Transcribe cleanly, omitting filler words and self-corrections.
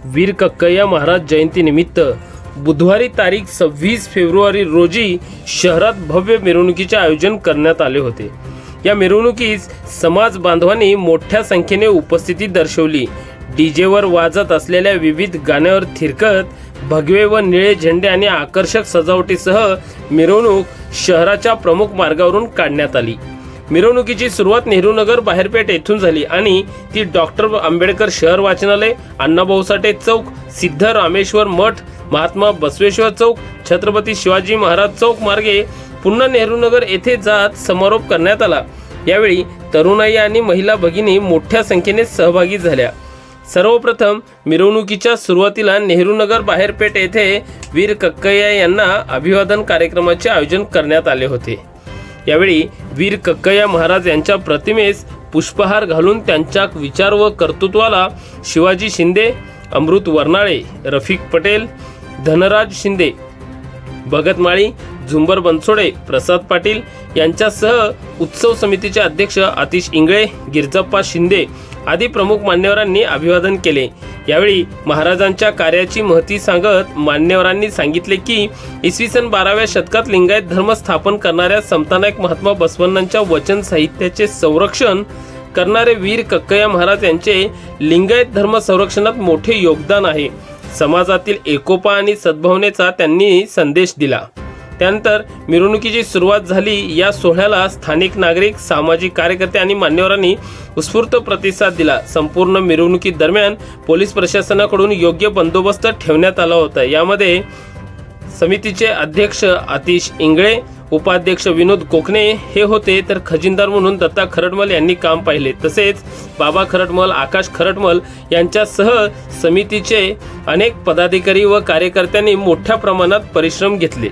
वीर कक्कय्या महाराज जयंतीनिमित्त बुधवारी तारीख 26 फेब्रुवारी रोजी शहरात भव्य मिरवणुकीचे आयोजन करण्यात आले होते। या मिरवणुकीस समाज बांधवांनी मोठ्या संख्येने उपस्थिती दर्शवली। डीजेवर वाजत असलेल्या विविध गाण्यांवर थिरकत भगवे व निळे झेंडे आणि आकर्षक सजावटीसह मिरवणूक शहराच्या प्रमुख मार्गावरून काढण्यात आली। मिरवणुकीची सुरुवात नेहरूनगर बाहेरपेठ येथून झाली आणि ती डॉक्टर आंबेडकर शहर वाचनालय, अण्णाभाऊ साठे चौक, सिद्धरामेश्वर मठ, महात्मा बसवेश्वर चौक, छत्रपती शिवाजी महाराज चौक मार्गे पुन्हा नेहरूनगर येथे जात समारोप करण्यात आला। यावेळी तरुणाई आणि महिला भगिनी मोठ्या संख्येने सहभागी झाल्या। सर्वप्रथम मिरवणुकीच्या सुरुवातीला नेहरूनगर बाहेरपेठ येथे वीर कक्कय्या यांना अभिवादन कार्यक्रमाचे आयोजन करण्यात आले होते। यावेळी वीर कक्कय्या महाराज यांच्या प्रतिमेस पुष्पहार घालून त्यांच्या विचार व कर्तृत्वाला शिवाजी शिंदे, अमृत वर्नाळे, रफिक पटेल, धनराज शिंदे, भगत माळी, झुंबर बनसोडे, प्रसाद पाटील यांच्यासह उत्सव समितीचे अध्यक्ष आतिश इंगळे, गिरजप्पा शिंदे आदी प्रमुख मान्यवरांनी अभिवादन केले। यावेळी महाराजांच्या कार्याची महती सांगत मान्यवरांनी सांगितले की इसवी सन 12व्या शतकात लिंगायत धर्म स्थापन करणाऱ्या समतानायक महात्मा बसवण्णांच्या वचन साहित्याचे संरक्षण करणारे वीर कक्कय्या महाराज यांचे लिंगायत धर्म संरक्षणात मोठे योगदान आहे। समाजातील एकोपा आणि सद्भावनेचा त्यांनी संदेश दिला। त्यानंतर मिरवणुकीची सुरुवात झाली। या सोहळ्याला स्थानिक नागरिक, सामाजिक कार्यकर्ते आणि मान्यवरांनी उत्स्फूर्त प्रतिसाद दिला। संपूर्ण मिरवणुकी दरम्यान पोलीस प्रशासनाकडून योग्य बंदोबस्त ठेवण्यात आला होता। यामध्ये समितीचे अध्यक्ष आतिश इंगळे, उपाध्यक्ष विनोद कोकणे हे होते, तर खजिनदार म्हणून दत्ता खरटमल यांनी काम पाहिले। तसेच बाबा खरटमल, आकाश खरटमल यांच्यासह समितीचे अनेक पदाधिकारी व कार्यकर्त्यांनी मोठ्या प्रमाणात परिश्रम घेतले।